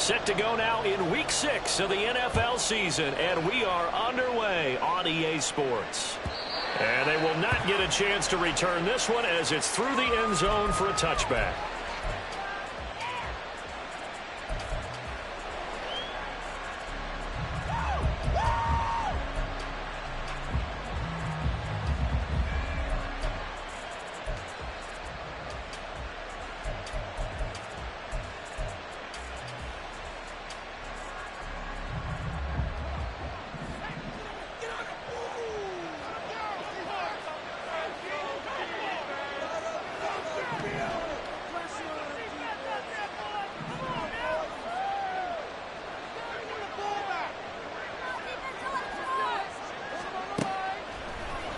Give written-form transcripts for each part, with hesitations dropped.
Set to go now in Week 6 of the NFL season, and we are underway on EA Sports. And they will not get a chance to return this one as it's through the end zone for a touchback.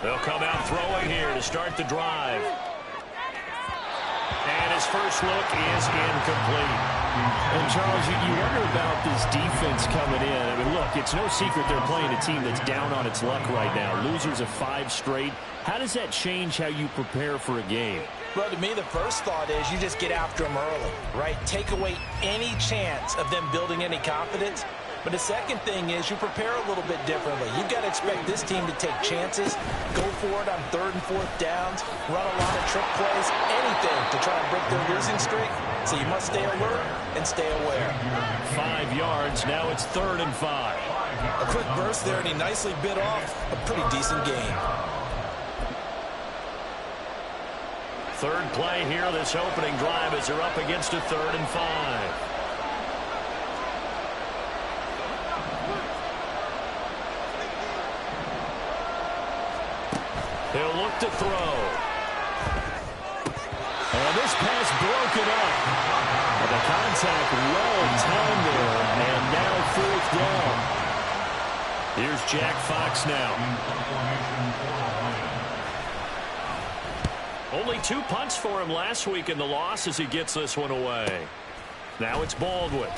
They'll come out throwing here to start the drive. And his first look is incomplete. And, Charles, you wonder about this defense coming in. I mean, look, it's no secret they're playing a team that's down on its luck right now. Losers of 5 straight. How does that change how you prepare for a game? Well, to me, the first thought is you just get after them early, right? Take away any chance of them building any confidence. But the second thing is you prepare a little bit differently. You've got to expect this team to take chances, go for it on 3rd and 4th downs, run a lot of trick plays, anything to try and break their losing streak. So you must stay alert and stay aware. 5 yards. Now it's 3rd and 5. A quick burst there, and he nicely bit off a pretty decent gain. Third play here, this opening drive as they're up against a 3rd and 5. He'll look to throw. And this pass broken up. And the contact well timed there. And now 4th down. Here's Jack Fox now. Only 2 punts for him last week in the loss as he gets this one away. Now it's Baldwin.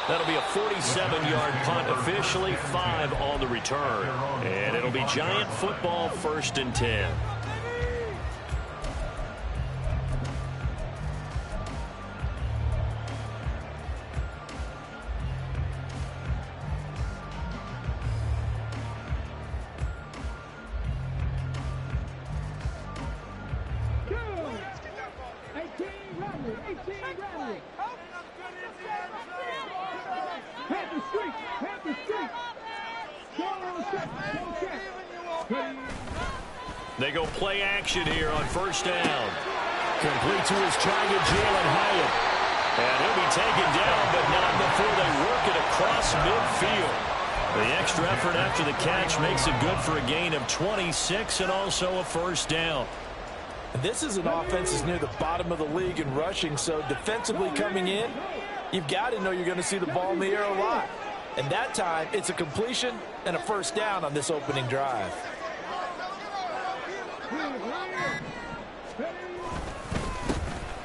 That'll be a 47-yard punt, officially 5 on the return. And it'll be Giant football, 1st and 10. They go play action here on 1st down. Complete to his target, Jalen Hyatt. And he'll be taken down, but not before they work it across midfield. The extra effort after the catch makes it good for a gain of 26 and also a 1st down. This is an offense that's near the bottom of the league in rushing, so defensively coming in, you've got to know you're going to see the ball in the air a lot. And that time, it's a completion and a 1st down on this opening drive.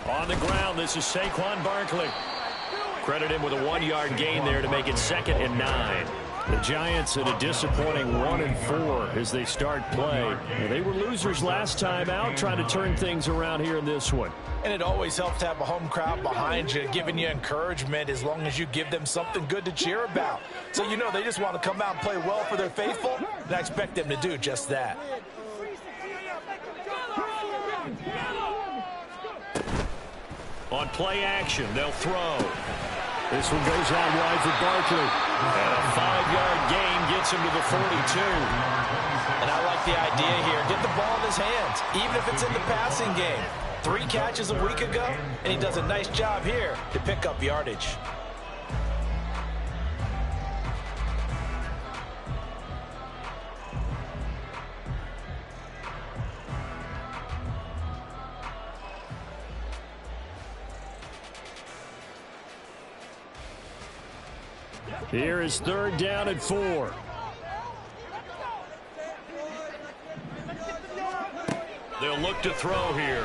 On the ground, this is Saquon Barkley. Credit him with a 1-yard gain there to make it 2nd and 9. The Giants at a disappointing 1-4 as they start play. They were losers last time out, trying to turn things around here in this one. And it always helps to have a home crowd behind you, giving you encouragement as long as you give them something good to cheer about. So you know they just want to come out and play well for their faithful, and I expect them to do just that. On play action, they'll throw. This one goes out wide for Barkley. And a 5-yard gain gets him to the 42. And I like the idea here. Get the ball in his hands, even if it's in the passing game. 3 catches a week ago, and he does a nice job here to pick up yardage. Here is 3rd down and 4. They'll look to throw here.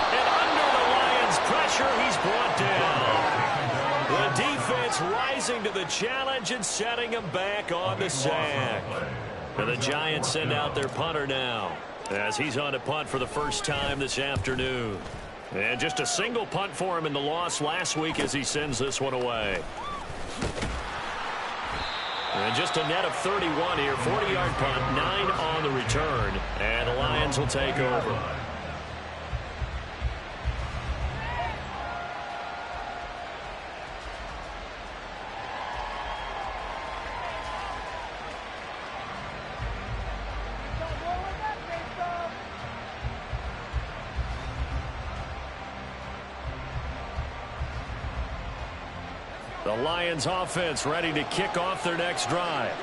And under the Lions' pressure, he's brought down. The defense rising to the challenge and setting him back on the sack. And the Giants send out their punter now as he's on to punt for the first time this afternoon. And just a single punt for him in the loss last week as he sends this one away. And just a net of 31 here. 40-yard punt, 9 on the return. And the Lions will take over. The Lions offense ready to kick off their next drive.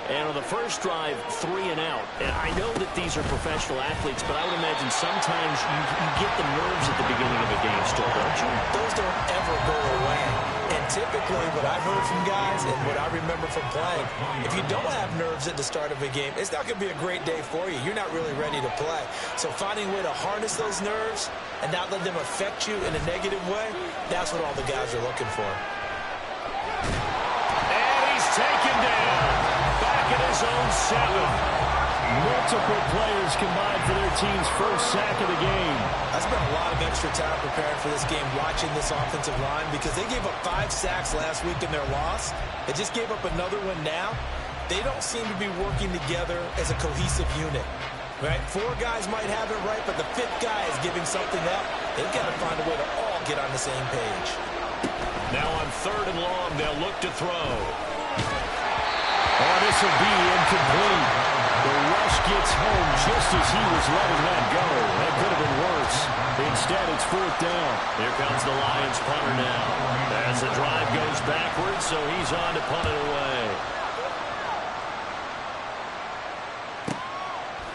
And on the first drive, 3 and out. And I know that these are professional athletes, but I would imagine sometimes you get the nerves at the beginning of a game still, don't you? Those don't ever go away. And typically what I've heard from guys and what I remember from playing, if you don't have nerves at the start of a game, it's not going to be a great day for you. You're not really ready to play. So finding a way to harness those nerves and not let them affect you in a negative way, that's what all the guys are looking for. Taken down. Back at his own 7. Multiple players combined for their team's first sack of the game. I spent a lot of extra time preparing for this game, watching this offensive line, because they gave up 5 sacks last week in their loss. They just gave up another one now. They don't seem to be working together as a cohesive unit. Right? 4 guys might have it right, but the 5th guy is giving something up. They've got to find a way to all get on the same page. Now on 3rd and long, they'll look to throw. Oh, this will be incomplete. The rush gets home just as he was letting that go. That could have been worse. Instead, it's 4th down. Here comes the Lions punter now. As the drive goes backwards, so he's on to punt it away.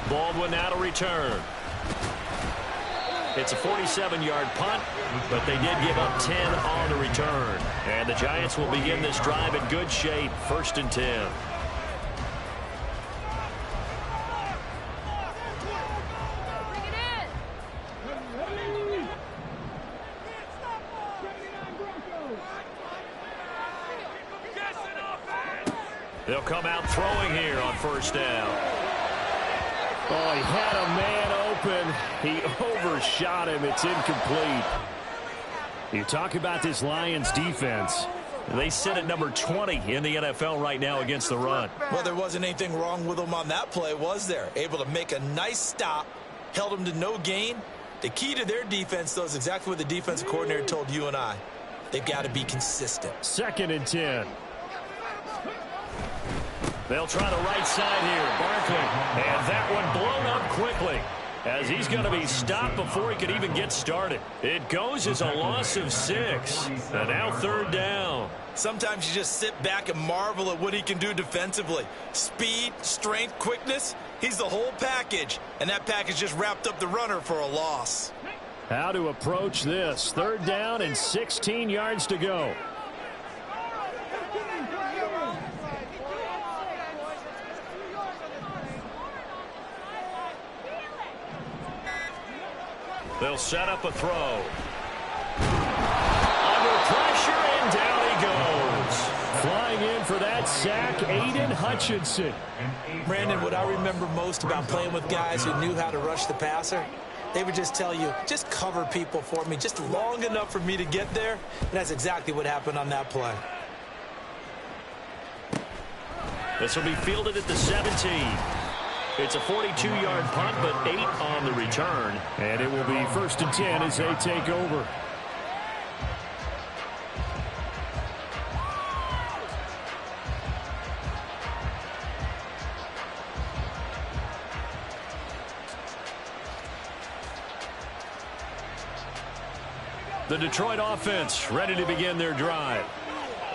Baldwin now to return. It's a 47-yard punt, but they did give up 10 on the return. And the Giants will begin this drive in good shape, 1st and 10. They'll come out throwing here on 1st down. Oh, he had a man open. He overshot him. It's incomplete. You talk about this Lions defense. They sit at number 20 in the NFL right now against the run. Well, there wasn't anything wrong with them on that play, was there? Able to make a nice stop, held them to no gain. The key to their defense, though, is exactly what the defensive coordinator told you and I. They've got to be consistent. 2nd and 10. They'll try the right side here. Barkley. And that one blown up quickly as he's going to be stopped before he could even get started. It goes as a loss of 6. And now 3rd down. Sometimes you just sit back and marvel at what he can do defensively. Speed, strength, quickness. He's the whole package. And that package just wrapped up the runner for a loss. How to approach this. 3rd down and 16 yards to go. They'll set up a throw. Under pressure, and down he goes. Flying in for that sack, Aiden Hutchinson. Brandon, what I remember most about playing with guys who knew how to rush the passer, they would just tell you, just cover people for me, just long enough for me to get there. And that's exactly what happened on that play. This will be fielded at the 17. It's a 42-yard punt, but 8 on the return. And it will be 1st and 10 as they take over. The Detroit offense ready to begin their drive.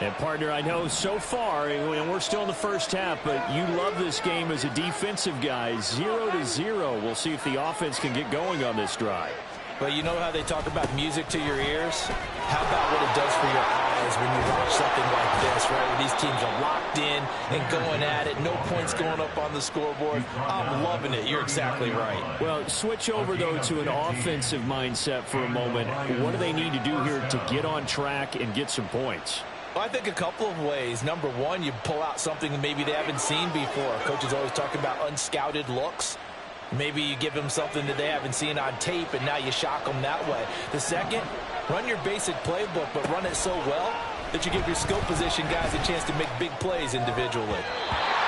And, partner, I know so far, and we're still in the first half, but you love this game as a defensive guy. 0-0. We'll see if the offense can get going on this drive. But you know how they talk about music to your ears? How about what it does for your eyes when you watch something like this, right? Where these teams are locked in and going at it. No points going up on the scoreboard. I'm loving it. You're exactly right. Well, switch over, though, to an offensive mindset for a moment. What do they need to do here to get on track and get some points? Well, I think a couple of ways. Number one, you pull out something that maybe they haven't seen before. Coach is always talking about unscouted looks. Maybe you give them something that they haven't seen on tape, and now you shock them that way. The second, run your basic playbook, but run it so well that you give your skill position guys a chance to make big plays individually.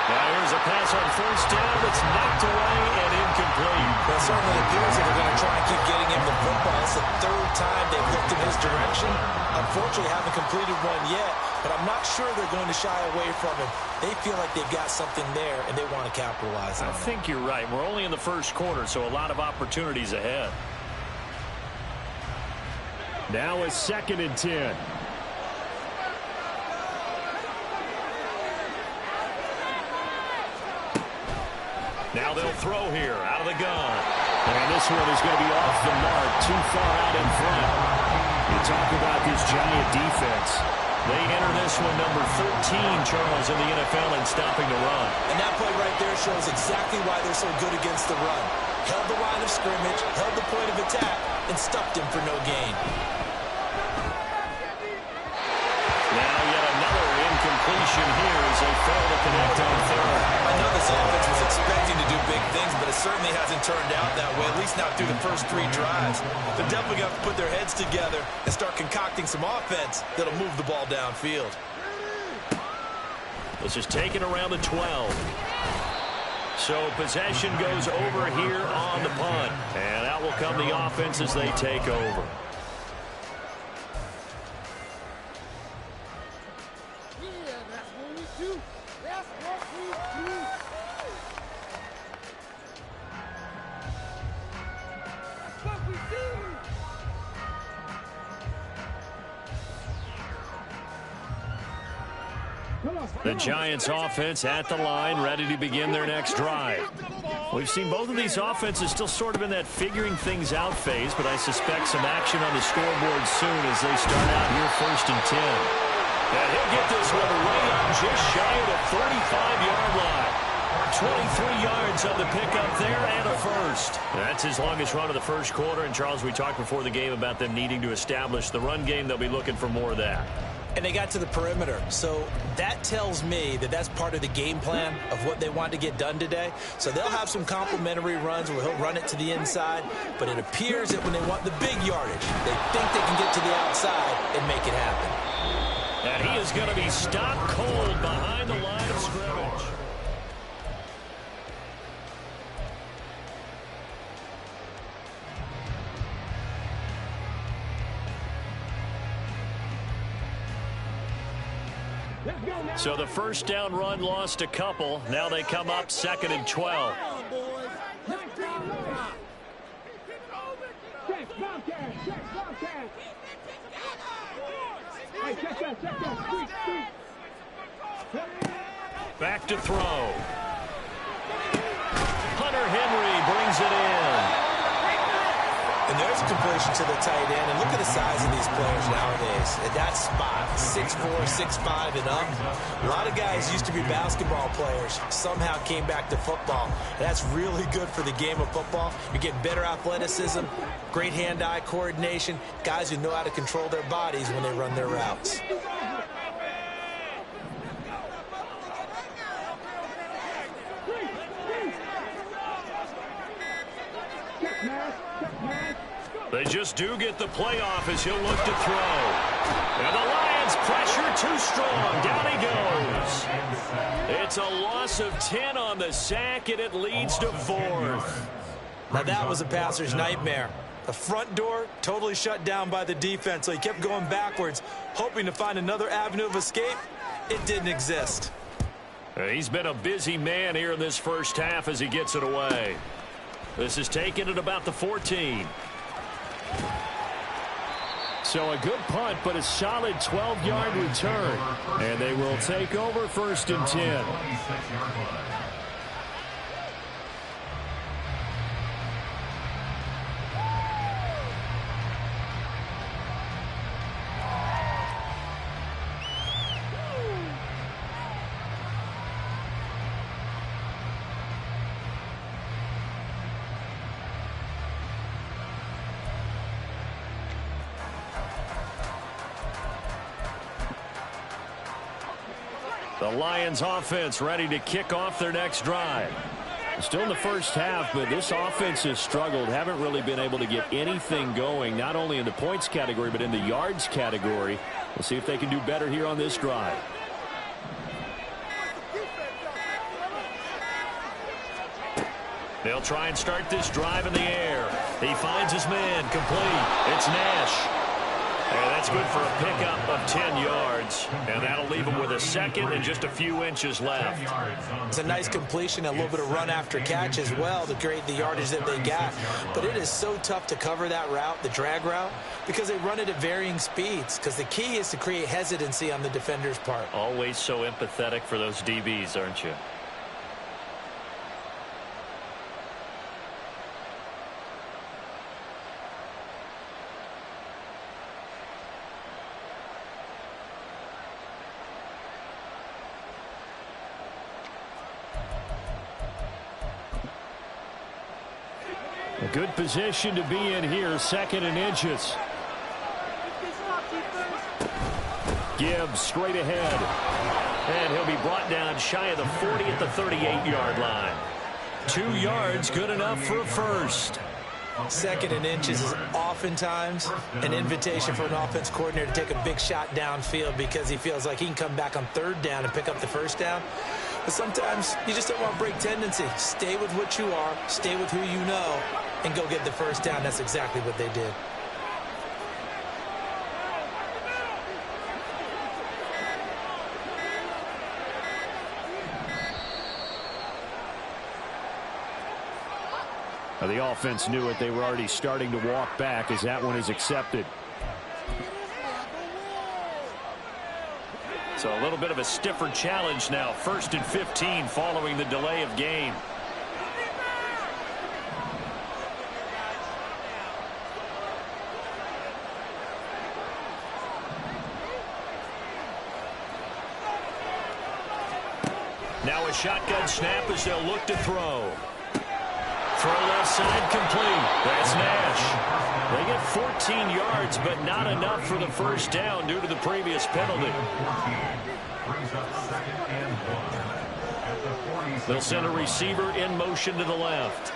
Now here's a pass on first down that's knocked away and incomplete. Well, it certainly appears that they're going to try and keep getting him the football. It's the third time they've looked in his direction. Unfortunately, haven't completed one yet, but I'm not sure they're going to shy away from him. They feel like they've got something there, and they want to capitalize on it. I think you're right. We're only in the first quarter, so a lot of opportunities ahead. Now it's 2nd and 10. Now they'll throw here out of the gun. And this one is going to be off the mark, too far out in front. You talk about this Giant defense. They enter this one number 13, Charles, in the NFL in stopping the run. And that play right there shows exactly why they're so good against the run. Held the line of scrimmage, held the point of attack, and stuffed him for no gain. Now yet another incompletion here as they fail to connect on third. I know this offense was expecting to do big things, but it certainly hasn't turned out that way, at least not through the first 3 drives. They're definitely going to put their heads together and start concocting some offense that'll move the ball downfield. This is taken around the 12. So possession goes over here on the punt. And out will come the offense as they take over. The Giants offense at the line, ready to begin their next drive. We've seen both of these offenses still sort of in that figuring things out phase, but I suspect some action on the scoreboard soon as they start out here 1st and 10. And he'll get this one way up just shy of the 35-yard line. 23 yards on the pickup there and a first. That's his longest run of the first quarter. And, Charles, we talked before the game about them needing to establish the run game. They'll be looking for more of that. And they got to the perimeter. So that tells me that that's part of the game plan of what they want to get done today. So they'll have some complementary runs where he'll run it to the inside. But it appears that when they want the big yardage, they think they can get to the outside and make it happen. And he is going to be stopped cold behind the line of scrimmage. So the first down run lost a couple. Now they come up 2nd and 12. Back to throw. Hunter Henry brings it in. And there's a completion to the tight end. And look at the size of these players nowadays. At that spot, 6'4", 6'5", and up. A lot of guys used to be basketball players, somehow came back to football. And that's really good for the game of football. You get better athleticism, great hand-eye coordination, guys who know how to control their bodies when they run their routes. They just do get the playoff as he'll look to throw. And the Lions pressure too strong. Down he goes. It's a loss of 10 on the sack, and it leads to 4th. Now that was a passer's nightmare. The front door totally shut down by the defense, so he kept going backwards, hoping to find another avenue of escape. It didn't exist. He's been a busy man here in this first half as he gets it away. This is taken at about the 14. So a good punt, but a solid 12-yard return. And they will take over 1st and 10. The Lions offense ready to kick off their next drive. Still in the first half, but this offense has struggled. Haven't really been able to get anything going, not only in the points category, but in the yards category. We'll see if they can do better here on this drive. They'll try and start this drive in the air. He finds his man, complete. It's Nash. And that's good for a pickup of 10 yards. And that'll leave him with a second and just a few inches left. It's a nice completion, a little bit of run after catch as well to create the yardage that they got. But it is so tough to cover that route, the drag route, because they run it at varying speeds. Because the key is to create hesitancy on the defender's part. Always so empathetic for those DBs, aren't you? A good position to be in here, second and inches. Gibbs straight ahead. And he'll be brought down shy of the 40 at the 38-yard line. 2 yards, good enough for a first. Second and inches is oftentimes an invitation for an offense coordinator to take a big shot downfield because he feels like he can come back on third down and pick up the first down. But sometimes you just don't want to break tendency. Stay with what you are, stay with who you know, and go get the first down. That's exactly what they did. Now the offense knew it. They were already starting to walk back as that one is accepted. So a little bit of a stiffer challenge now. 1st and 15 following the delay of game. Now a shotgun snap as they'll look to throw. Throw left side complete. That's Nash. They get 14 yards, but not enough for the first down due to the previous penalty. They'll send a receiver in motion to the left.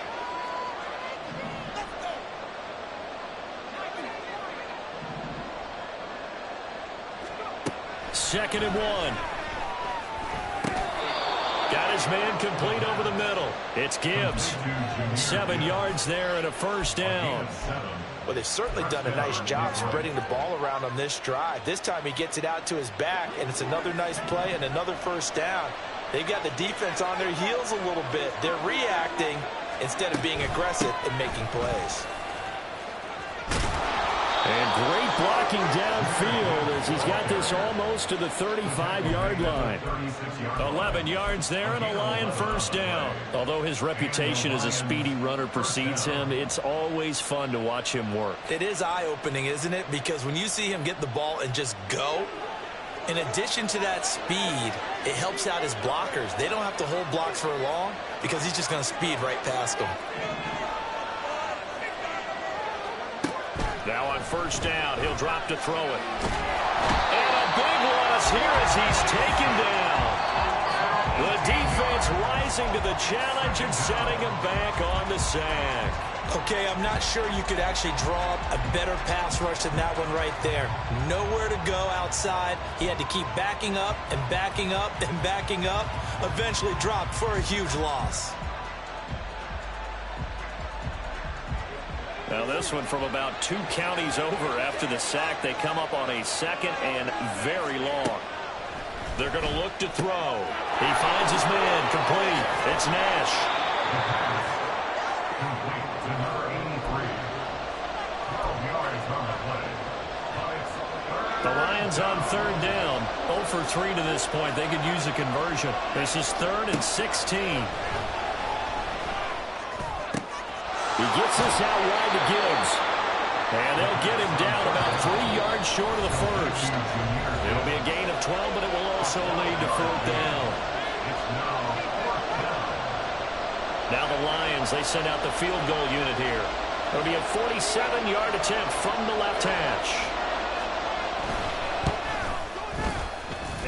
Second and 1. Got his man complete over the middle. It's Gibbs. 7 yards there and a first down. Well, they've certainly done a nice job spreading the ball around on this drive. This time he gets it out to his back, and it's another nice play and another first down. They've got the defense on their heels a little bit. They're reacting instead of being aggressive and making plays. And great blocking downfield as he's got this almost to the 35-yard line. 11 yards there and a Lion first down. Although his reputation as a speedy runner precedes him, it's always fun to watch him work. It is eye-opening, isn't it? Because when you see him get the ball and just go, in addition to that speed, it helps out his blockers. They don't have to hold blocks for long because he's just going to speed right past them. Now on first down, he'll drop to throw it. And a big loss here as he's taken down. The defense rising to the challenge and setting him back on the sack. Okay, I'm not sure you could actually draw up a better pass rush than that one right there. Nowhere to go outside. He had to keep backing up and backing up and backing up. Eventually dropped for a huge loss. Now this one from about 2 counties over after the sack. They come up on a second and very long. They're going to look to throw. He finds his man complete. It's Nash. The Lions on third down. 0 for 3 to this point. They could use a conversion. This is 3rd and 16. He gets this out wide to Gibbs. And they'll get him down about 3 yards short of the first. It'll be a gain of 12, but it will also lead to 4th down. Now the Lions, they send out the field goal unit here. It'll be a 47-yard attempt from the left hash.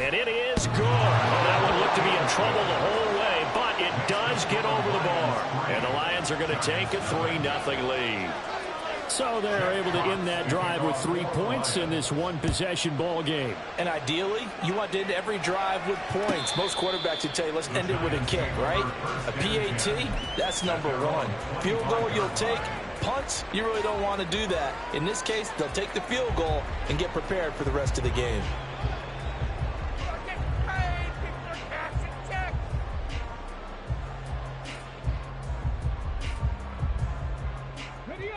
And it is good. Oh, that one looked to be in trouble the whole way, but it does does get over the bar. And the Lions are going to take a 3-0 lead. So they're able to end that drive with 3 points in this one-possession ball game. And ideally, you want to end every drive with points. Most quarterbacks would tell you, let's end it with a kick, right? A PAT, that's number one. Field goal you'll take. Punts, you really don't want to do that. In this case, they'll take the field goal and get prepared for the rest of the game.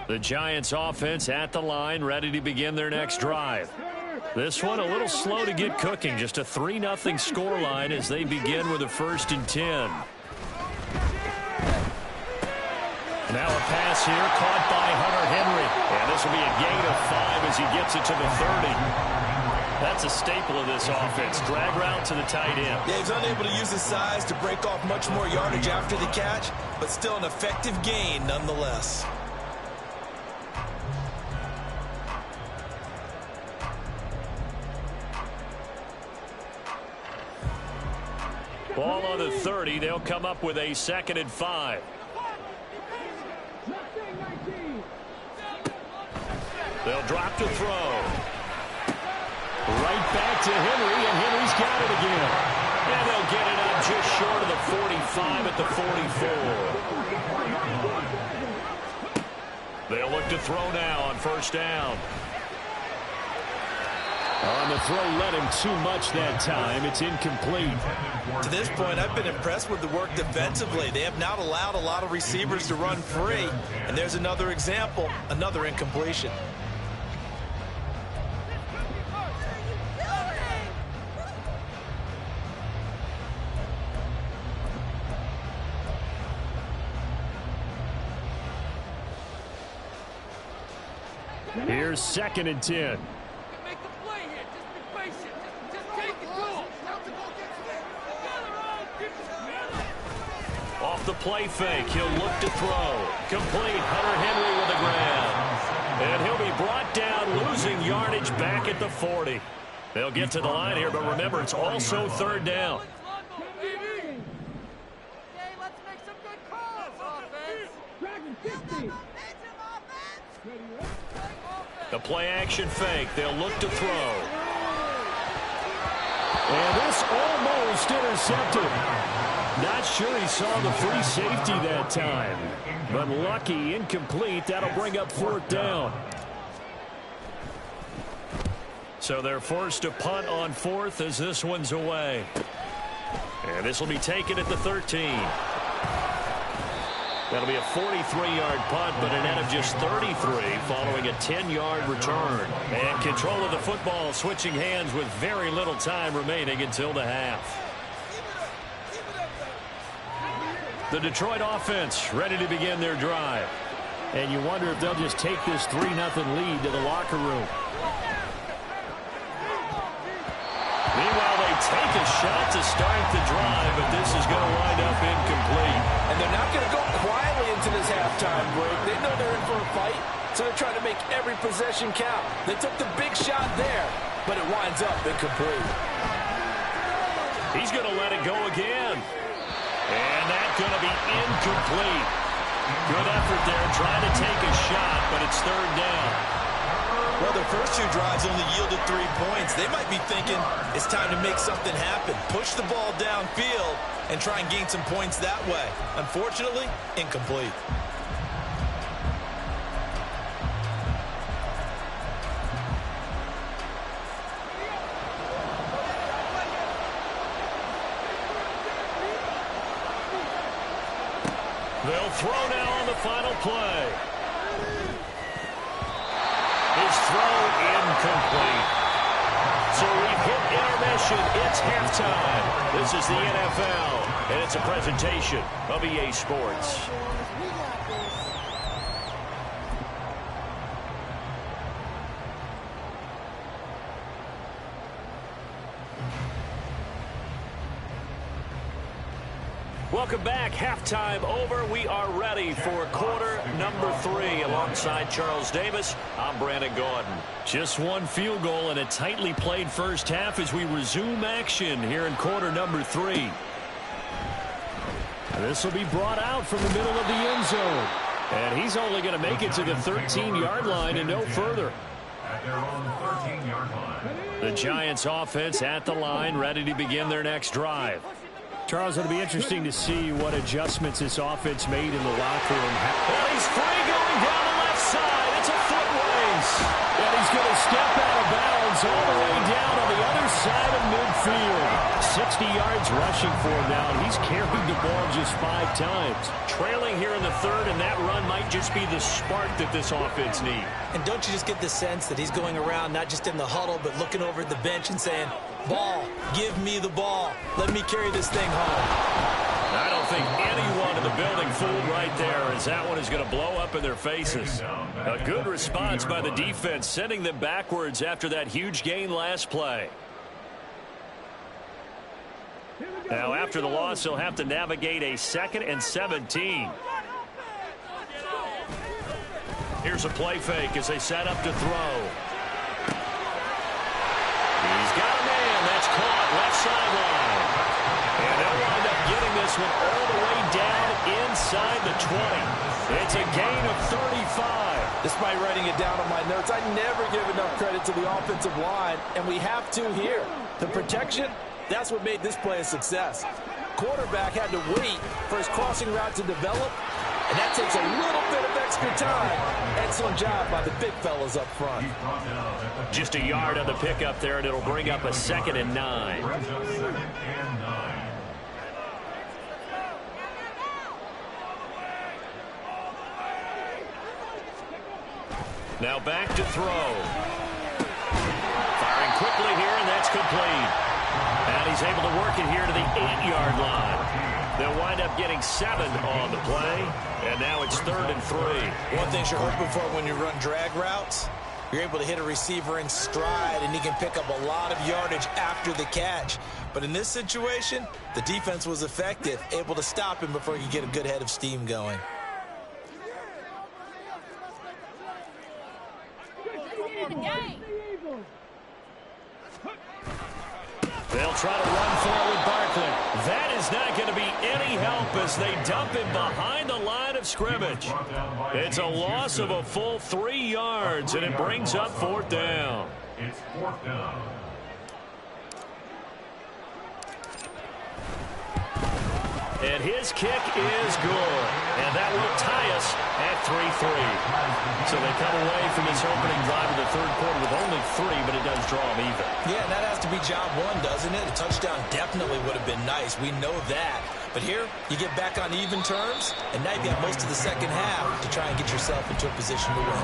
The Giants offense at the line, ready to begin their next drive. This one a little slow to get cooking. Just a 3-0 scoreline as they begin with a 1st and 10. Now a pass here caught by Hunter Henry. And this will be a gain of 5 as he gets it to the 30. That's a staple of this offense. Drag route to the tight end. Yeah, he's unable to use his size to break off much more yardage after the catch, but still an effective gain nonetheless. Ball on the 30. They'll come up with a 2nd and 5. They'll drop to throw. Right back to Henry, and Henry's got it again. And they'll get it up just short of the 45 at the 44. They'll look to throw now on 1st down. On the throw, led him too much that time. It's incomplete. To this point, I've been impressed with the work defensively. They have not allowed a lot of receivers to run free. And there's another example, another incompletion. Here's 2nd and 10. Off the play fake, he'll look to throw. Complete, Hunter Henry with a grab. And he'll be brought down, losing yardage back at the 40. They'll get to the line here, but remember, it's also 3rd down. The play action fake, they'll look to throw. And this almost intercepted. Not sure he saw the free safety that time. But lucky, incomplete. That'll bring up 4th down. So they're forced to punt on 4th as this one's away. And this will be taken at the 13. That'll be a 43-yard punt, but a net of just 33 following a 10-yard return. And control of the football switching hands with very little time remaining until the half. The Detroit offense ready to begin their drive. And you wonder if they'll just take this 3-0 lead to the locker room. Meanwhile, they take a shot to start the drive, but this is going to wind up incomplete. And they're not going to go quietly into this halftime break. They know they're in for a fight, so they're trying to make every possession count. They took the big shot there, but it winds up incomplete. He's going to let it go again. And that's going to be incomplete. Good effort there, trying to take a shot, but it's 3rd down. Well, their first 2 drives only yielded 3 points. They might be thinking it's time to make something happen. Push the ball downfield and try and gain some points that way. Unfortunately, incomplete. They'll throw now on the final play. His throw incomplete. So we've hit intermission. It's halftime. This is the NFL, and it's a presentation of EA Sports. Welcome back. Halftime over. We are ready for quarter number 3. Alongside Charles Davis, I'm Brandon Gaudin. Just one field goal and a tightly played first half as we resume action here in quarter number 3. This will be brought out from the middle of the end zone. And he's only going to make it to the 13-yard line and no further. At their own 13-yard line. The Giants offense at the line, ready to begin their next drive. Charles, it'll be interesting to see what adjustments this offense made in the locker room. Well, he's free going down the left side. It's a foot race. And he's going to step out of bounds all the way down on the other side of midfield. 60 yards rushing for him now, and he's carried the ball just 5 times. Trailing here in the third, and that run might just be the spark that this offense needs. And don't you just get the sense that he's going around not just in the huddle, but looking over at the bench and saying, ball, give me the ball. Let me carry this thing home. I don't think anyone in the building fooled right there, as that one is going to blow up in their faces. A good response by the defense, sending them backwards after that huge gain last play. Now, after the loss, he'll have to navigate a 2nd and 17. Here's a play fake as they set up to throw. He's got a man. That's caught left sideline. And they'll wind up getting this one all the way down inside the 20. It's a gain of 35. Despite writing it down on my notes, I never give enough credit to the offensive line, and we have to here. The protection, that's what made this play a success. Quarterback had to wait for his crossing route to develop, and that takes a little bit of extra time. Excellent job by the big fellas up front. Just a yard on the pickup there, and it'll bring up a 2nd and 9. Now back to throw. Firing quickly here, and that's complete. And he's able to work it here to the 8-yard line. They'll wind up getting 7 on the play, and now it's 3rd and 3. One thing you're hoping for when you run drag routes, you're able to hit a receiver in stride, and he can pick up a lot of yardage after the catch. But in this situation, the defense was effective, able to stop him before he could get a good head of steam going. They'll try to run forward Barkley. That is not going to be any help as they dump him behind the line of scrimmage. It's a loss of a full 3 yards, and it brings up 4th down. It's 4th down. And his kick is good. And that will tie us at 3-3. So they come away from this opening drive of the third quarter with only 3, but it does draw them even. Yeah, and that has to be job one, doesn't it? A touchdown definitely would have been nice. We know that. But here, you get back on even terms, and now you got most of the second half to try and get yourself into a position to win.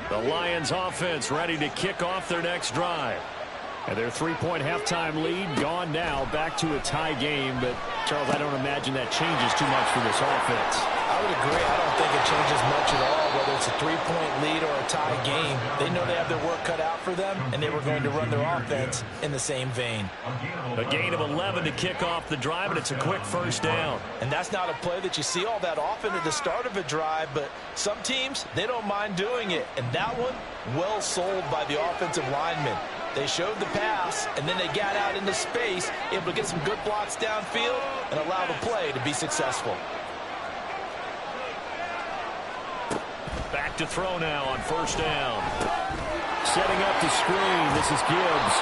The Lions offense ready to kick off their next drive. And their 3-point halftime lead gone now, back to a tie game. But, Charles, I don't imagine that changes too much for this offense. I would agree. I don't think it changes much at all, whether it's a 3-point lead or a tie game. They know they have their work cut out for them, and they were going to run their offense in the same vein. A gain of 11 to kick off the drive, and it's a quick 1st down. And that's not a play that you see all that often at the start of a drive, but some teams, they don't mind doing it. And that one, well sold by the offensive linemen. They showed the pass, and then they got out into space, able to get some good blocks downfield and allow the play to be successful. Back to throw now on 1st down. Setting up the screen. This is Gibbs.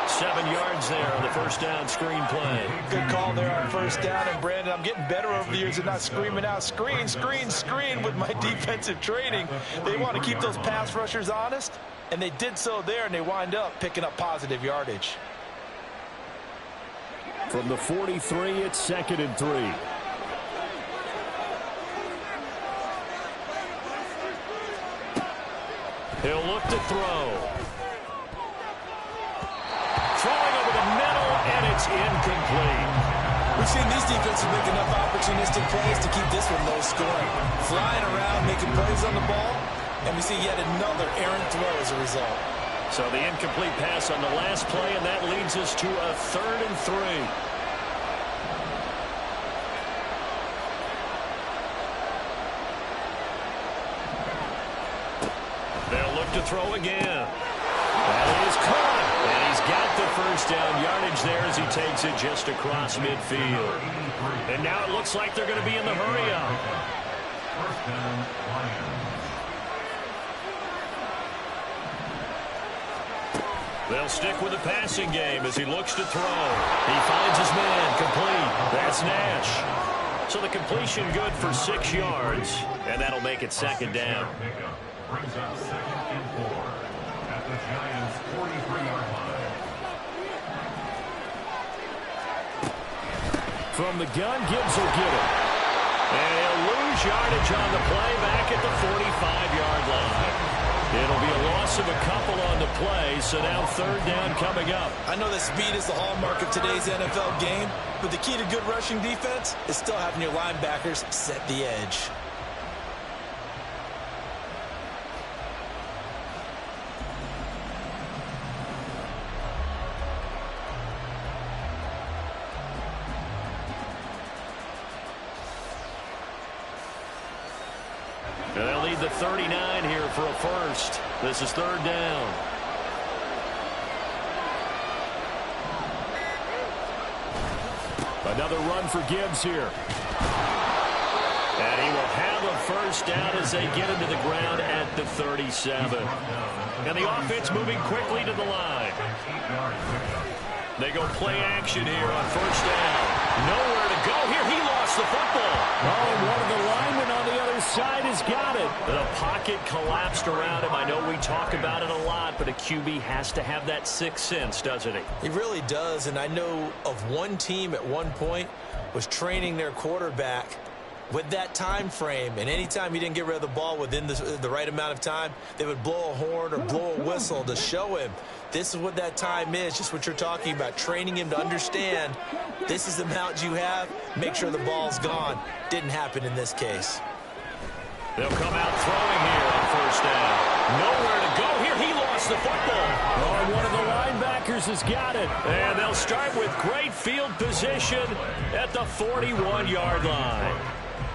7 yards there on the 1st down screen play. Good call there on 1st down. And, Brandon, I'm getting better over the years at not screaming out screen, screen, screen with my defensive training. They want to keep those pass rushers honest, and they did so there, and they wind up picking up positive yardage. From the 43, it's 2nd and 3. He'll look to throw. Throwing over the middle, and it's incomplete. We've seen these defenses make enough opportunistic plays to keep this one low scoring. Flying around, making plays on the ball, and we see yet another errant throw as a result. So the incomplete pass on the last play, and that leads us to a 3rd and 3. They'll look to throw again. That is caught. And he's got the first down yardage there as he takes it just across midfield. And now it looks like they're going to be in the hurry-up. First down, Lions. They'll stick with the passing game as he looks to throw. He finds his man complete. That's Nash. So the completion good for 6 yards, and that'll make it 2nd down. Pickup brings up 2nd and 4 at the Giants' 43-yard line. From the gun, Gibbs will get it. And he'll lose yardage on the play back at the 45-yard line. It'll be a loss of a couple on the play, so now 3rd down coming up. I know that speed is the hallmark of today's NFL game, but the key to good rushing defense is still having your linebackers set the edge. And they'll lead the 39 here for a first. This is 3rd down. Another run for Gibbs here. And he will have a first down as they get him to the ground at the 37. And the offense moving quickly to the line. They go play action here on 1st down. Nowhere to go here. He lost the football. Oh, and one of the linemen on the other side has got it. The pocket collapsed around him. I know we talk about it a lot, but a QB has to have that 6th sense, doesn't he? He really does, and I know of one team at one point was training their quarterback with that time frame, and anytime he didn't get rid of the ball within the right amount of time, they would blow a horn or blow a whistle to show him this is what that time is, just what you're talking about, training him to understand this is the amount you have, make sure the ball's gone. Didn't happen in this case. They'll come out throwing here on 1st down. Nowhere to go here. He lost the football. Oh, and one of the linebackers has got it. And they'll start with great field position at the 41-yard line.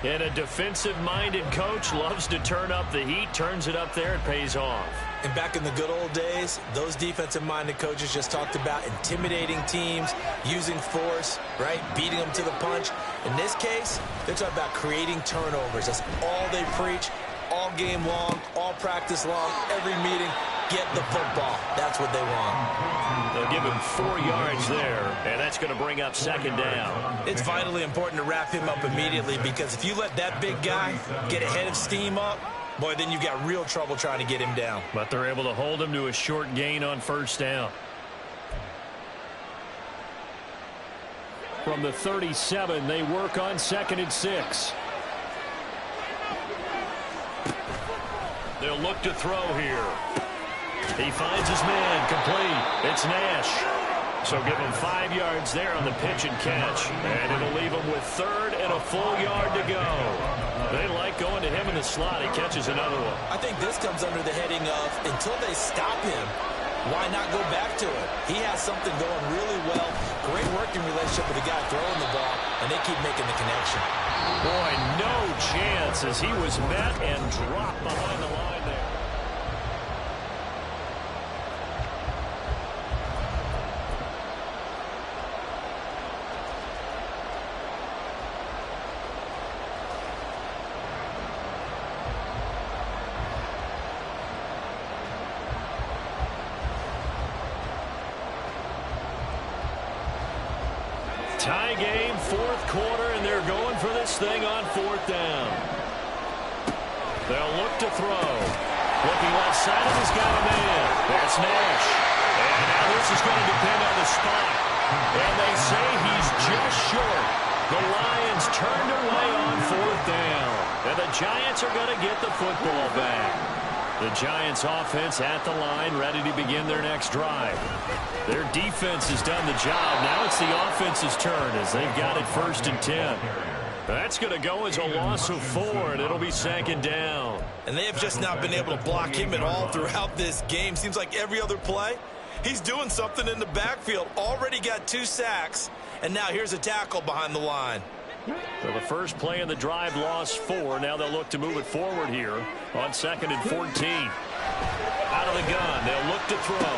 And a defensive-minded coach loves to turn up the heat, turns it up there, and pays off. And back in the good old days, those defensive-minded coaches just talked about intimidating teams, using force, right, beating them to the punch. In this case, they're talking about creating turnovers. That's all they preach all game long, all practice long, every meeting. Get the football. That's what they want. They'll give him 4 yards there, and that's going to bring up 2nd down. It's vitally important to wrap him up immediately because if you let that big guy get a head of steam up, boy, then you've got real trouble trying to get him down. But they're able to hold him to a short gain on 1st down. From the 37, they work on 2nd and 6. They'll look to throw here. He finds his man complete. It's Nash. So give him 5 yards there on the pitch and catch. And it'll leave him with 3rd and a full yard to go. They like going to him in the slot. He catches another one. I think this comes under the heading of until they stop him, why not go back to it? He has something going really well. Great working relationship with the guy throwing the ball, and they keep making the connection. Boy, no chance as he was met and dropped behind the line there. Tie game, 4th quarter, and they're going for this thing on 4th down. They'll look to throw. Looking left side, and he's got a man. That's Nash. And now this is going to depend on the spot. And they say he's just short. The Lions turned away on 4th down. And the Giants are going to get the football back. The Giants offense at the line, ready to begin their next drive. Their defense has done the job. Now it's the offense's turn as they've got it 1st and 10. That's going to go as a loss of 4, and it'll be 2nd down. And they have just not been able to block him at all throughout this game. Seems like every other play, he's doing something in the backfield. Already got 2 sacks, and now here's a tackle behind the line. So the first play in the drive lost 4. Now they'll look to move it forward here on 2nd and 14. Out of the gun, they'll look to throw.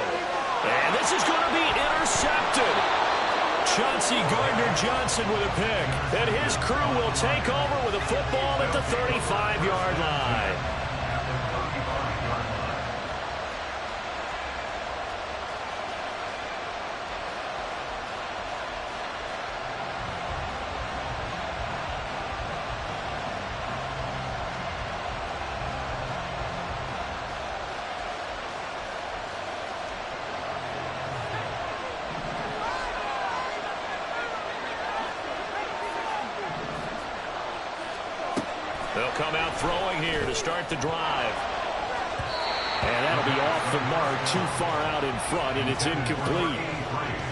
And this is going to be intercepted. Chauncey Gardner-Johnson with a pick. And his crew will take over with a football at the 35-yard line. They'll come out throwing here to start the drive. And that'll be off the mark, too far out in front, and it's incomplete.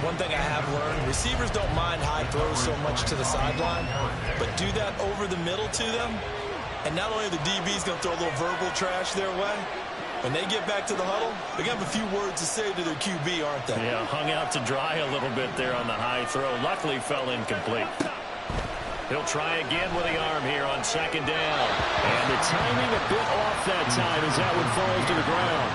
One thing I have learned, receivers don't mind high throws so much to the sideline, but do that over the middle to them, and not only are the DBs going to throw a little verbal trash their way, when they get back to the huddle, they're going to have a few words to say to their QB, aren't they? Yeah, hung out to dry a little bit there on the high throw. Luckily fell incomplete. He'll try again with the arm here on 2nd down. And the timing a bit off that time as that one falls to the ground.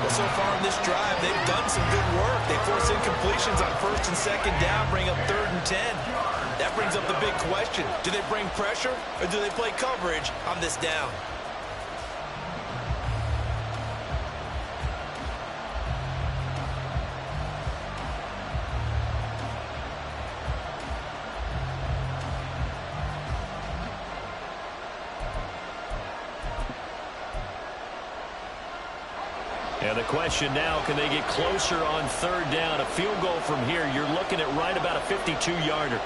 Well, so far in this drive, they've done some good work. They force incompletions on 1st and 2nd down, bring up 3rd and 10. That brings up the big question. Do they bring pressure or do they play coverage on this down? And the question now, can they get closer on 3rd down? A field goal from here, you're looking at right about a 52-yarder.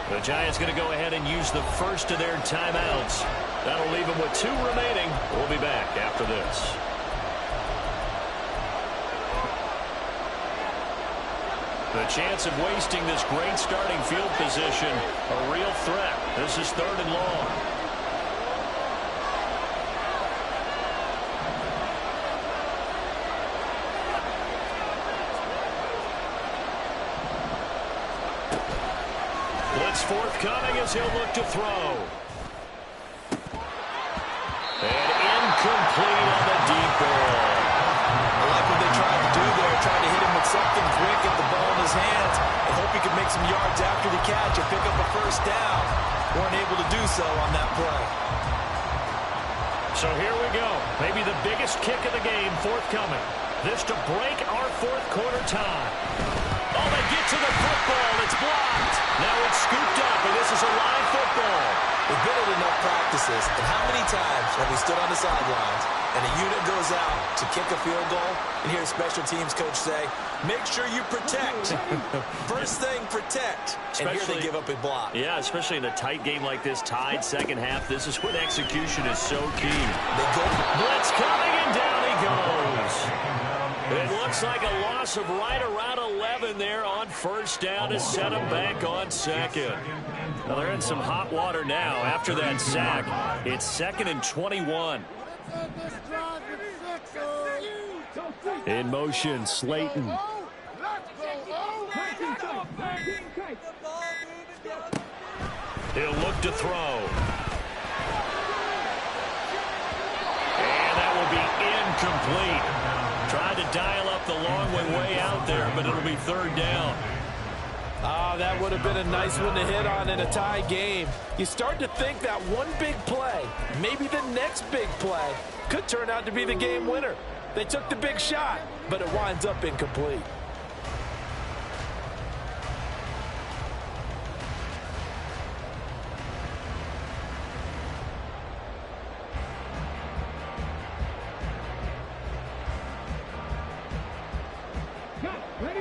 The Giants going to go ahead and use the first of their timeouts. That'll leave them with 2 remaining. We'll be back after this. The chance of wasting this great starting field position, a real threat. This is 3rd and long. Forthcoming as he'll look to throw. And incomplete on the deep ball. I like what they tried to do there, trying to hit him with something quick, get the ball in his hands, and hope he could make some yards after the catch and pick up a 1st down. Weren't able to do so on that play. So here we go. Maybe the biggest kick of the game forthcoming. This to break our 4th quarter tie. Oh, they get to the football. It's blocked. Now it's scooped up, and this is a live football. We've been at enough practices, and how many times have we stood on the sidelines and a unit goes out to kick a field goal and hear a special teams coach say, make sure you protect. First thing, protect. And here they give up a block. Yeah, especially in a tight game like this, tied 2nd half. This is when execution is so key. They go. Blitz coming, and down he goes. It looks like a loss of right around 11 there on 1st down to set them back on 2nd. Well, they're in some hot water now after that sack. It's 2nd and 21. In motion, Slayton. He'll look to throw. And that will be incomplete. Tried to dial up the long way out there, but it'll be 3rd down. Oh, that would have been a nice one to hit on in a tie game. You start to think that one big play, maybe the next big play, could turn out to be the game winner. They took the big shot, but it winds up incomplete.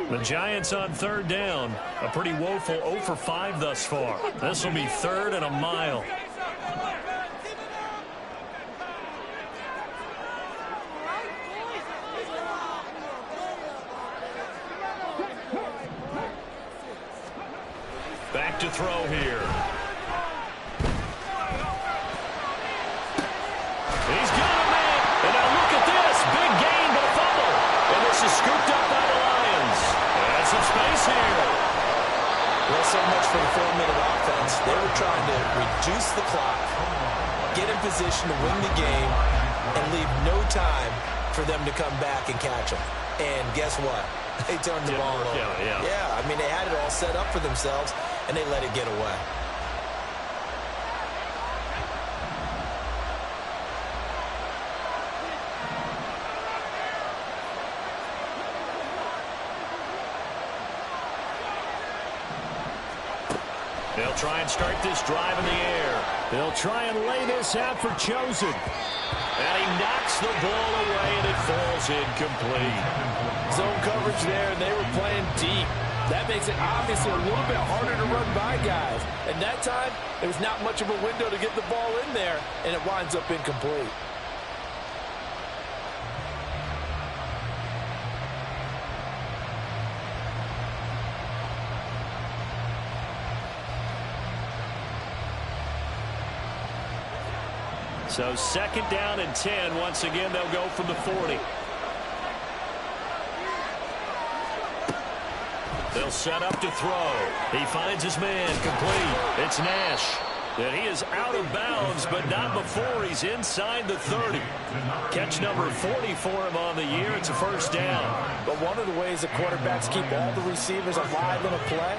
The Giants on 3rd down. A pretty woeful 0 for 5 thus far. This will be 3rd and a mile. to throw here. He's got a man. And now look at this. Big gain, but a fumble. And this is scooped up by the Lions. And some space here. Well, so much for the 4-minute offense. They were trying to reduce the clock, get in position to win the game, and leave no time for them to come back and catch them. And guess what? They turned the ball over. Yeah, I mean, they had it all set up for themselves, and they let it get away. They'll try and start this drive in the air. They'll try and lay this out for Chosen. And he knocks the ball away, and it falls incomplete. Zone coverage there, and they were playing deep. That makes it obviously a little bit harder to run by guys. And that time, there was not much of a window to get the ball in there, and it winds up incomplete. So 2nd down and 10. Once again, they'll go from the 40. They'll set up to throw. He finds his man, complete. It's Nash. And he is out of bounds, but not before he's inside the 30. Catch number 40 for him on the year. It's a 1st down. But one of the ways the quarterbacks keep all the receivers alive in a play,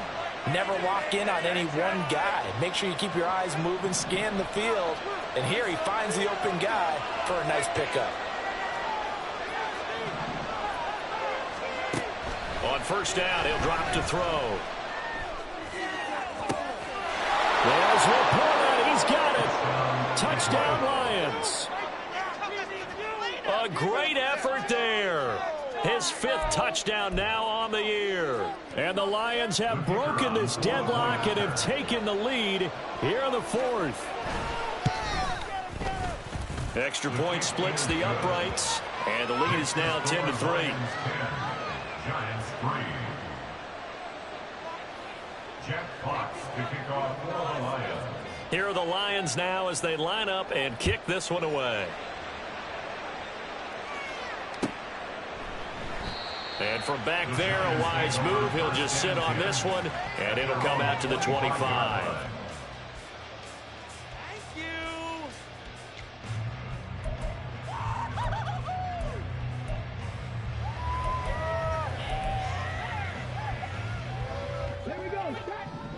never lock in on any one guy. Make sure you keep your eyes moving, scan the field. And here he finds the open guy for a nice pickup. On 1st down, he'll drop to throw. There's Laporta. He's got it. Touchdown, Lions. A great effort there. His 5th touchdown now on the year. And the Lions have broken this deadlock and have taken the lead here in the 4th. Extra point splits the uprights, and the lead is now 10-3. Giants 3. Jeff Fox to kick off for the Lions. Here are the Lions now as they line up and kick this one away. And from back there, a wise move. He'll just sit on this one, and it'll come out to the 25.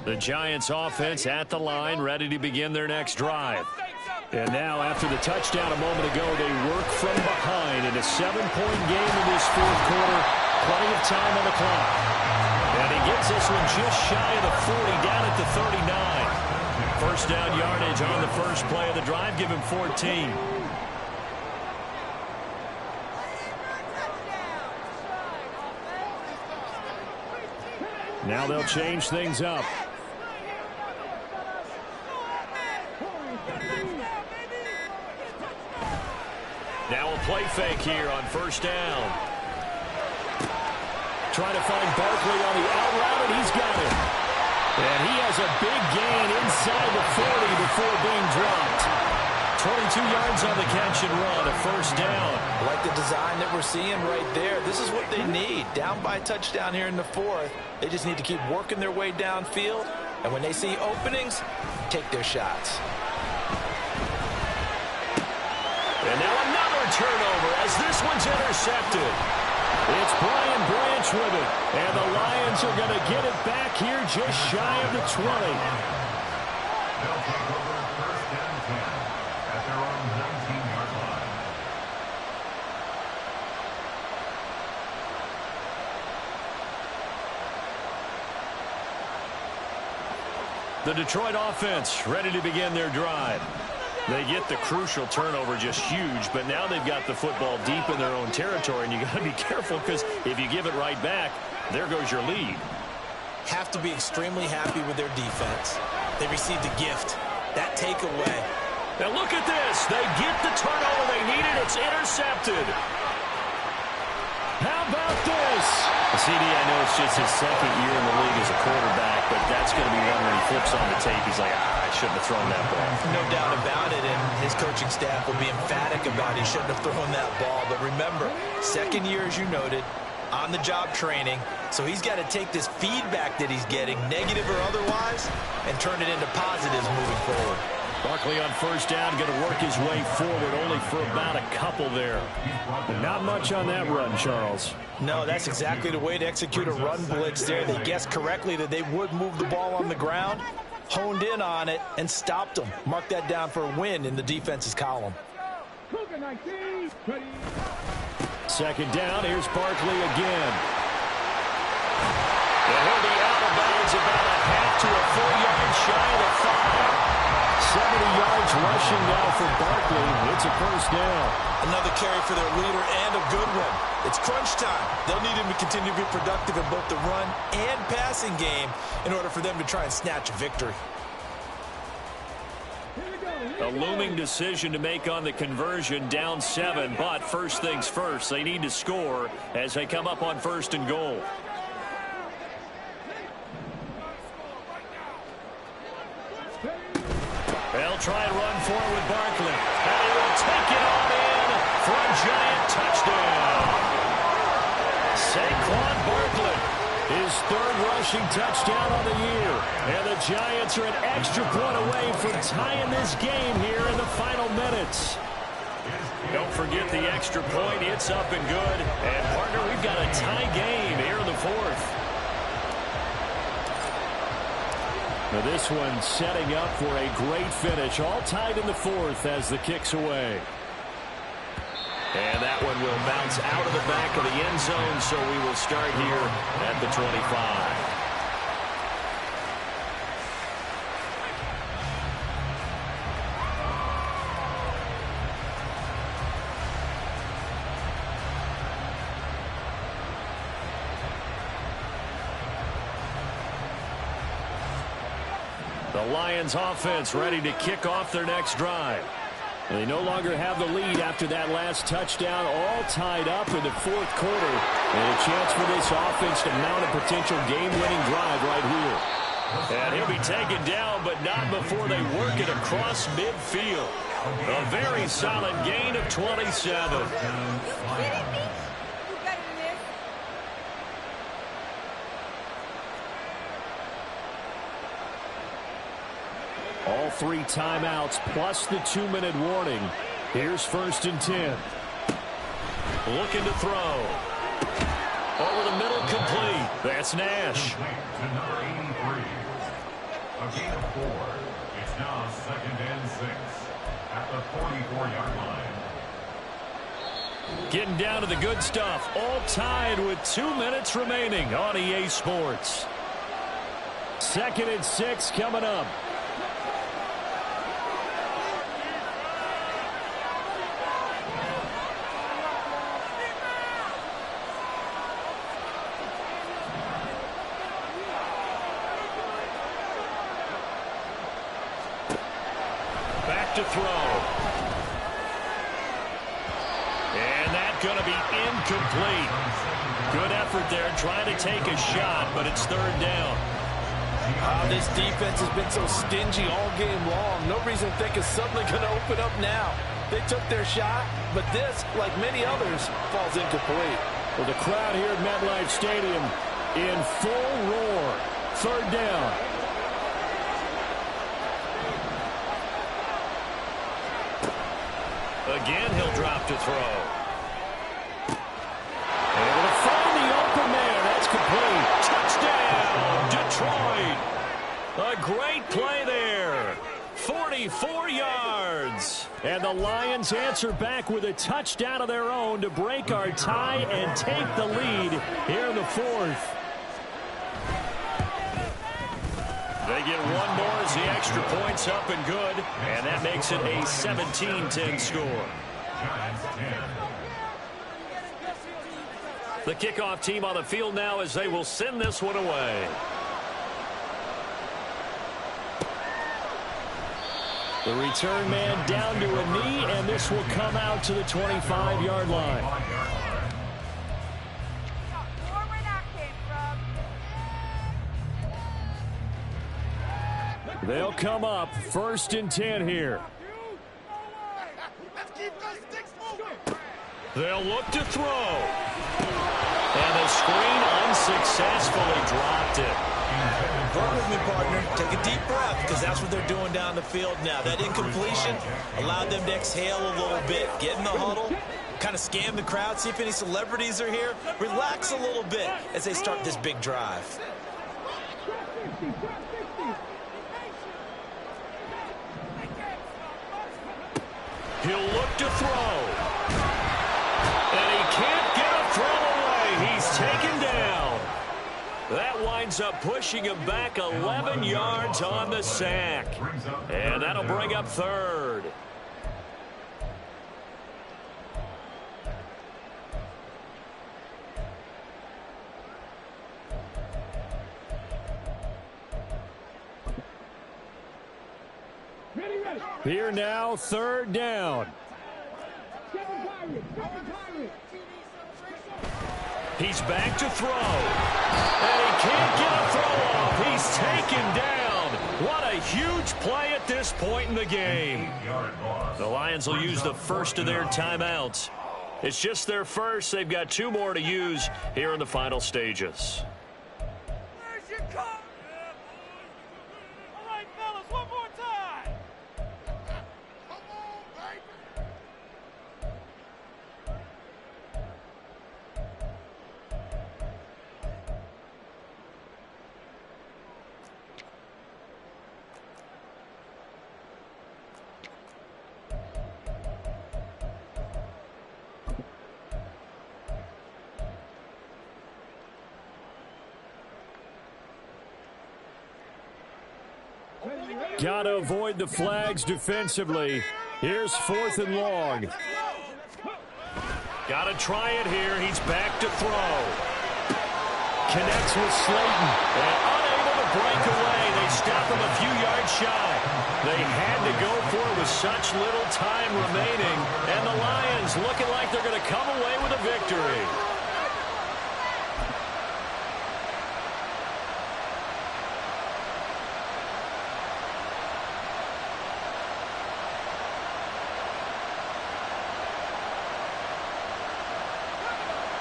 The Giants offense at the line, ready to begin their next drive. And now, after the touchdown a moment ago, they work from behind in a 7-point game in this 4th quarter. Plenty of time on the clock. And he gets this one just shy of the 40, down at the 39. 1st down yardage on the first play of the drive. Give him 14. Now they'll change things up. Now a play fake here on 1st down. Trying to find Barkley on the out route, and he's got it. And he has a big gain inside the 40 before being dropped. 22 yards on the catch and run, a 1st down. Like the design that we're seeing right there, this is what they need. Down by a touchdown here in the 4th. They just need to keep working their way downfield. And when they see openings, take their shots. And now another turnover as this one's intercepted. It's Brian Branch with it. And the Lions are going to get it back here just shy of the 20. They'll take over 1st and 10 at their own 19-yard line. The Detroit offense ready to begin their drive. They get the crucial turnover, just huge, but now they've got the football deep in their own territory, and you got to be careful because if you give it right back, there goes your lead. Have to be extremely happy with their defense. They received a gift. That takeaway. Now look at this. They get the turnover they needed. It's intercepted. How about this? CD, I know it's just his second year in the league as a quarterback, but that's going to be one when he flips on the tape. He's like, I shouldn't have thrown that ball. No doubt about it, and his coaching staff will be emphatic about he shouldn't have thrown that ball. But remember, second year, as you noted, on-the-job training, so he's got to take this feedback that he's getting, negative or otherwise, and turn it into positives moving forward. Barkley on first down, going to work his way forward, only for about a couple there. Not much on that run, Charles. No, that's exactly the way to execute a run blitz there. They guessed correctly that they would move the ball on the ground, honed in on it, and stopped them. Mark that down for a win in the defense's column. Second down, here's Barkley again. And he'll be out of bounds about a half to a 4 yards shy of the 5. 70 yards rushing now for Barkley. It's a first down. Another carry for their leader and a good one. It's crunch time. They'll need him to continue to be productive in both the run and passing game in order for them to try and snatch a victory. A looming decision to make on the conversion, down 7, but first things first, they need to score as they come up on first and goal. They'll try and run forward with Barkley. And he will take it on in for a giant touchdown. Saquon Barkley, his third rushing touchdown on the year. And the Giants are an extra point away from tying this game here in the final minutes. Don't forget the extra point. It's up and good. And, partner, we've got a tie game here in the fourth. Now this one setting up for a great finish. All tied in the fourth as the kick's away. And that one will bounce out of the back of the end zone, so we will start here at the 25. The Lions offense ready to kick off their next drive. And they no longer have the lead after that last touchdown, all tied up in the fourth quarter. And a chance for this offense to mount a potential game-winning drive right here. And he'll be taken down, but not before they work it across midfield. A very solid gain of 27. All 3 timeouts plus the 2-minute warning. Here's first and 10. Looking to throw. Over the middle, complete. That's Nash. To number 83. A gain of 4. It's now second and 6 at the 44-yard line. Getting down to the good stuff. All tied with 2 minutes remaining on EA Sports. Second and 6 coming up. To throw. And that's going to be incomplete. Good effort there trying to take a shot, but it's third down. This defense has been so stingy all game long. No reason to think it's suddenly going to open up now. They took their shot, but this, like many others, falls incomplete. Well, the crowd here at MetLife Stadium in full roar. Third down. Again, he'll drop to throw. Able to find the open man. That's complete. Touchdown, Detroit. A great play there. 44 yards. And the Lions answer back with a touchdown of their own to break our tie and take the lead here in the fourth. They get one more as the extra point's up and good, and that makes it a 17-10 score. The kickoff team on the field now as they will send this one away. The return man down to a knee, and this will come out to the 25-yard line. They'll come up 1st and 10 here. They'll look to throw. And the screen unsuccessfully dropped it. Work with me, partner. Take a deep breath, because that's what they're doing down the field now. That incompletion allowed them to exhale a little bit. Get in the huddle, kind of scan the crowd, see if any celebrities are here. Relax a little bit as they start this big drive. He'll look to throw. And he can't get a throw away. He's taken down. That winds up pushing him back 11 yards on the sack. And that'll bring up 3rd. Here now, 3rd down. He's back to throw. And he can't get a throw off. He's taken down. What a huge play at this point in the game. The Lions will use the first of their timeouts. It's just their first. They've got 2 more to use here in the final stages. Where's your coat? All right, fellas, one more time. Come on, baby. Got to avoid the flags defensively. Here's 4th and long. Got to try it here. He's back to throw. Connects with Slayton. And unable to break away. They stop him a few yards shy. They had to go for it with such little time remaining. And the Lions looking like they're going to come away with a victory.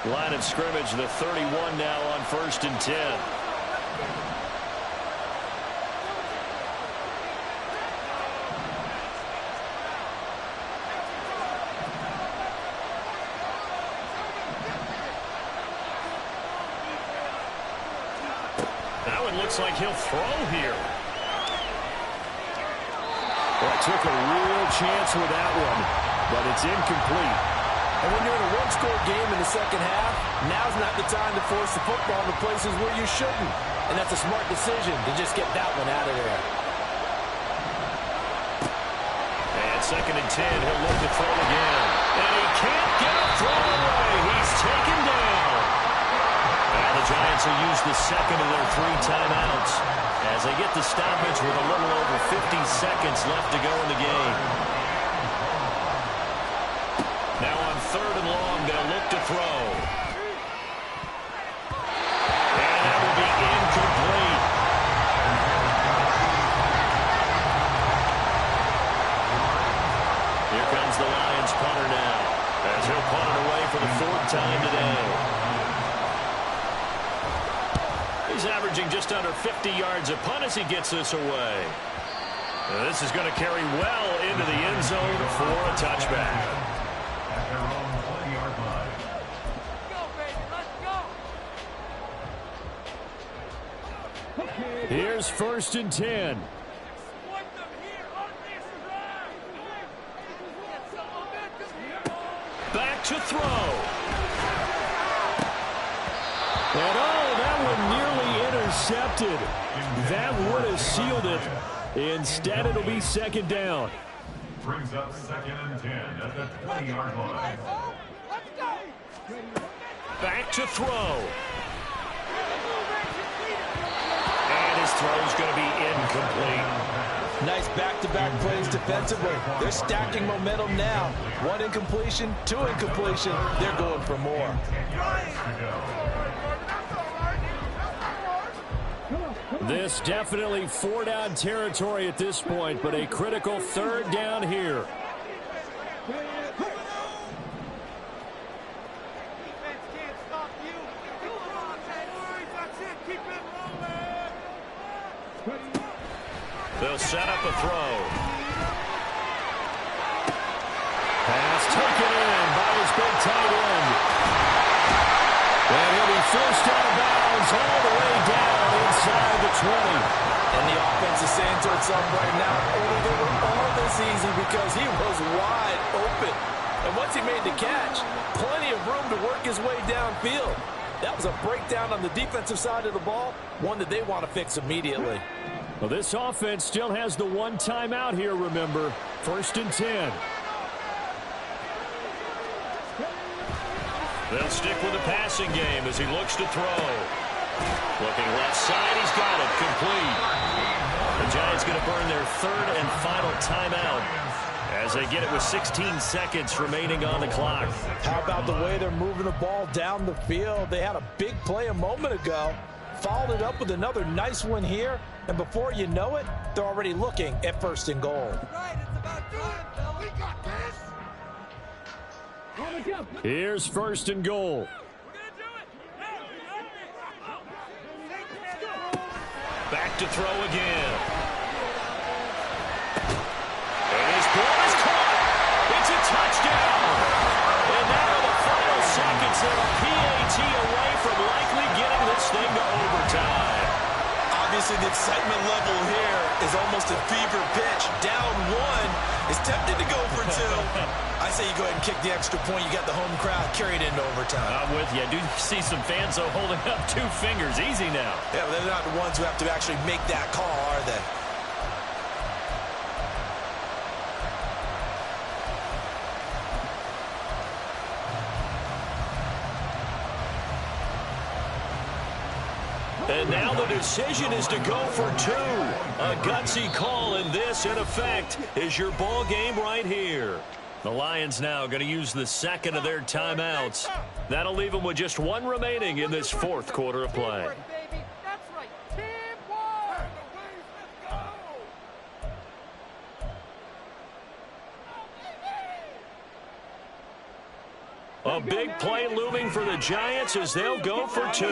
Line of scrimmage, the 31 now on 1st and 10. That one looks like he'll throw here. Well, took a real chance with that one, but it's incomplete. And when you're in a one-score game in the second half, now's not the time to force the football to places where you shouldn't. And that's a smart decision to just get that one out of there. And 2nd and 10, he'll look to throw again. And he can't get a throw away. He's taken down. And the Giants will use the second of their 3 timeouts as they get the stoppage with a little over 50 seconds left to go in the game. Now on 3rd and long, they'll look to throw. And that will be incomplete. Here comes the Lions punter now, as he'll punt it away for the 4th time today. He's averaging just under 50 yards a punt as he gets this away. And this is going to carry well into the end zone for a touchback. Here's 1st and 10. Back to throw. And that one nearly intercepted. That would have sealed it. Instead, it'll be 2nd down. Brings up 2nd and 10 at the 20-yard line. Back to throw. And his throw's going to be incomplete. Nice back-to-back plays defensively. They're stacking momentum now. 1 incompletion, 2 incompletion. They're going for more. This definitely four-down territory at this point, but a critical third down here. They'll set up a throw. Pass taken in by his big tight end. And he'll be forced out of bounds all the way down inside the 20. And the offense is saying to itself right now, only they were all this easy because he was wide open. And once he made the catch, plenty of room to work his way downfield. That was a breakdown on the defensive side of the ball, one that they want to fix immediately. Well, this offense still has the one timeout here, remember. 1st and 10. They'll stick with the passing game as he looks to throw. Looking left side, he's got it, complete. The Giants going to burn their 3rd and final timeout as they get it with 16 seconds remaining on the clock. How about the way they're moving the ball down the field? They had a big play a moment ago, followed it up with another nice one here, and before you know it, they're already looking at 1st and goal. Here's 1st and goal. Back to throw again. And his ball is caught. It's a touchdown. And now the final seconds are a PAT away from likely getting this thing to overtime. Obviously, the excitement level here is almost a fever pitch. Down 1 is tempted to go for 2. I say you go ahead and kick the extra point. You got the home crowd carried into overtime. I'm with you. I do see some fans, though, holding up 2 fingers. Easy now. Yeah, but they're not the ones who have to actually make that call, are they? And now the decision is to go for 2. A gutsy call, and this, in effect, is your ball game right here. The Lions now going to use the 2nd of their timeouts. That'll leave them with just 1 remaining in this 4th quarter of play. A big play looming for the Giants as they'll go for 2.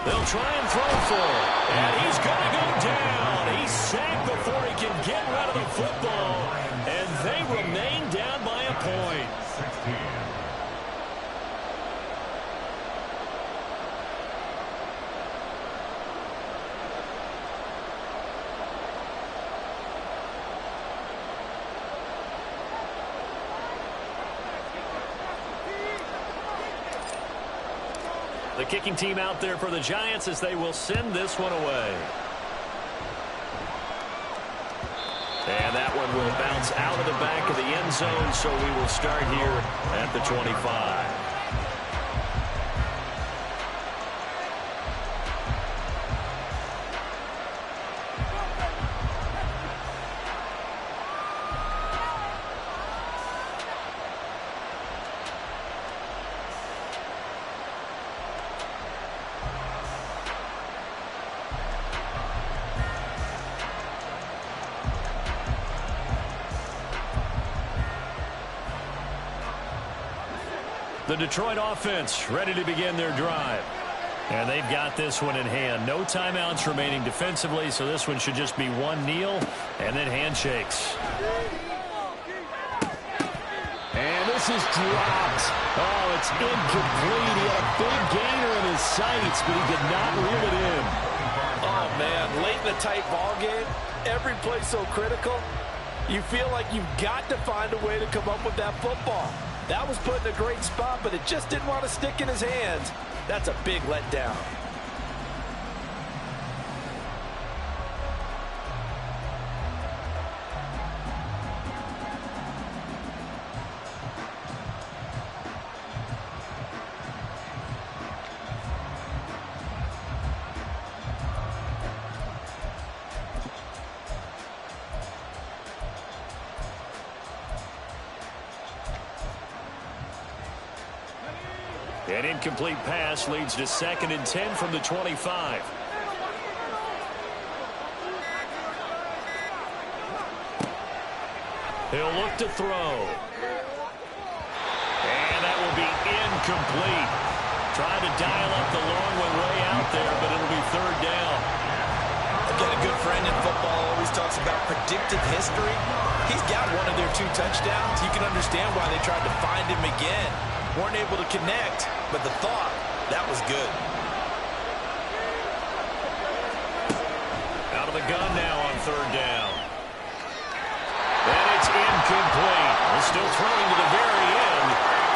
They'll try and throw for it. And he's going to go down. He's sacked before he can get rid of the football. And they remain down by a point. 16. The kicking team out there for the Giants as they will send this one away. And that one will bounce out of the back of the end zone, so we will start here at the 25. The Detroit offense ready to begin their drive. And they've got this one in hand. No timeouts remaining defensively, so this one should just be one kneel and then handshakes. And this is dropped. Oh, it's incomplete. He had a big gainer in his sights, but he did not reel it in. Oh, man, late in the tight ball game, every play so critical, you feel like you've got to find a way to come up with that football. That was put in a great spot, but it just didn't want to stick in his hands. That's a big letdown. An incomplete pass leads to 2nd and 10 from the 25. He'll look to throw. And that will be incomplete. Trying to dial up the long one way out there, but it'll be 3rd down. Again, a good friend in football always talks about predictive history. He's got one of their 2 touchdowns. You can understand why they tried to find him again. Weren't able to connect, but the thought, that was good. Out of the gun now on 3rd down. And it's incomplete. They're still throwing to the very end,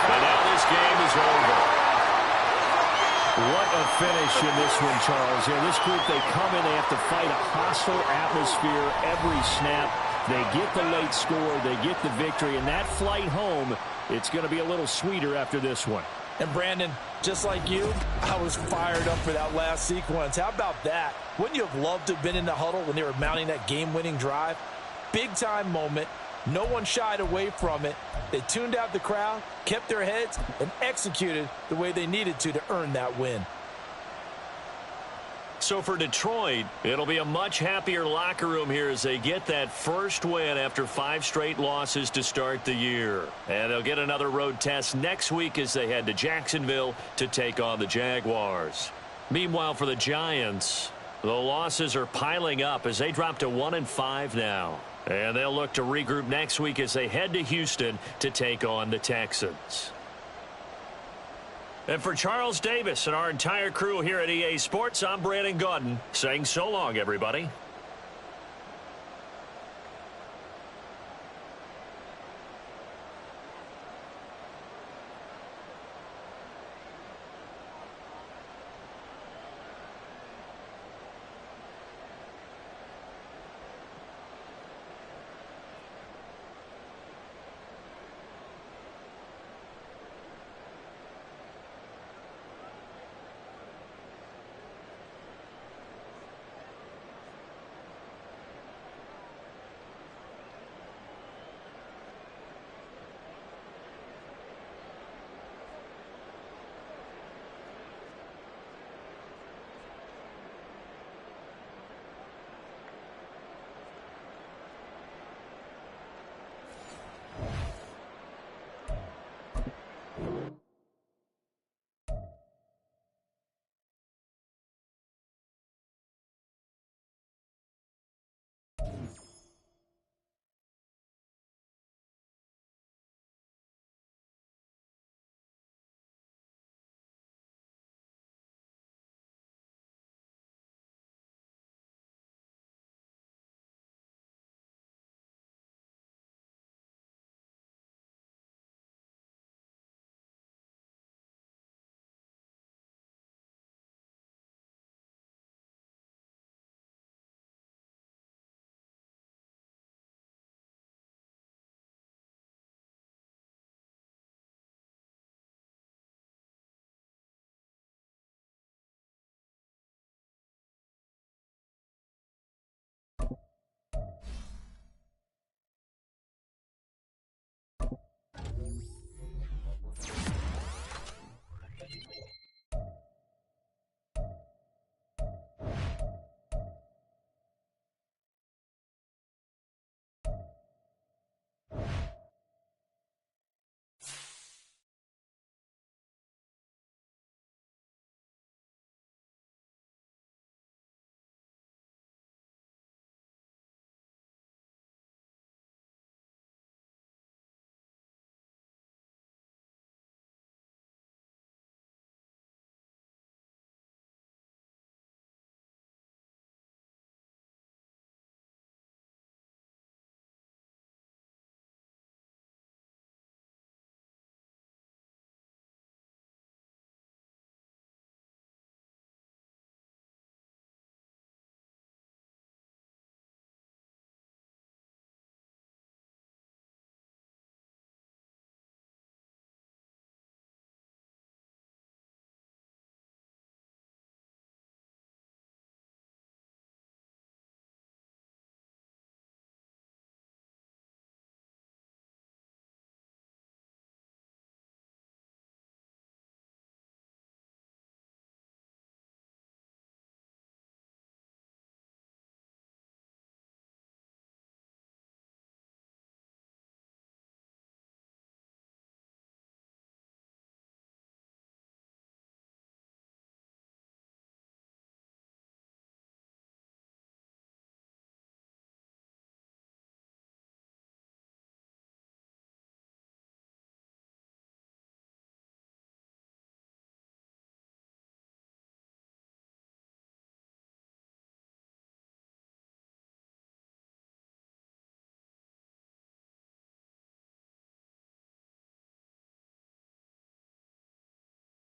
but now this game is over. What a finish in this one, Charles. You know, this group, they come in, they have to fight a hostile atmosphere every snap. They get the late score, they get the victory, and that flight home, it's going to be a little sweeter after this one. And Brandon, just like you, I was fired up for that last sequence. How about that? Wouldn't you have loved to have been in the huddle when they were mounting that game-winning drive? Big-time moment. No one shied away from it. They tuned out the crowd, kept their heads, and executed the way they needed to earn that win. So for Detroit, it'll be a much happier locker room here as they get that first win after 5 straight losses to start the year. And they'll get another road test next week as they head to Jacksonville to take on the Jaguars. Meanwhile, for the Giants, the losses are piling up as they drop to 1-5 now. And they'll look to regroup next week as they head to Houston to take on the Texans. And for Charles Davis and our entire crew here at EA Sports, I'm Brandon Gaudin saying so long, everybody.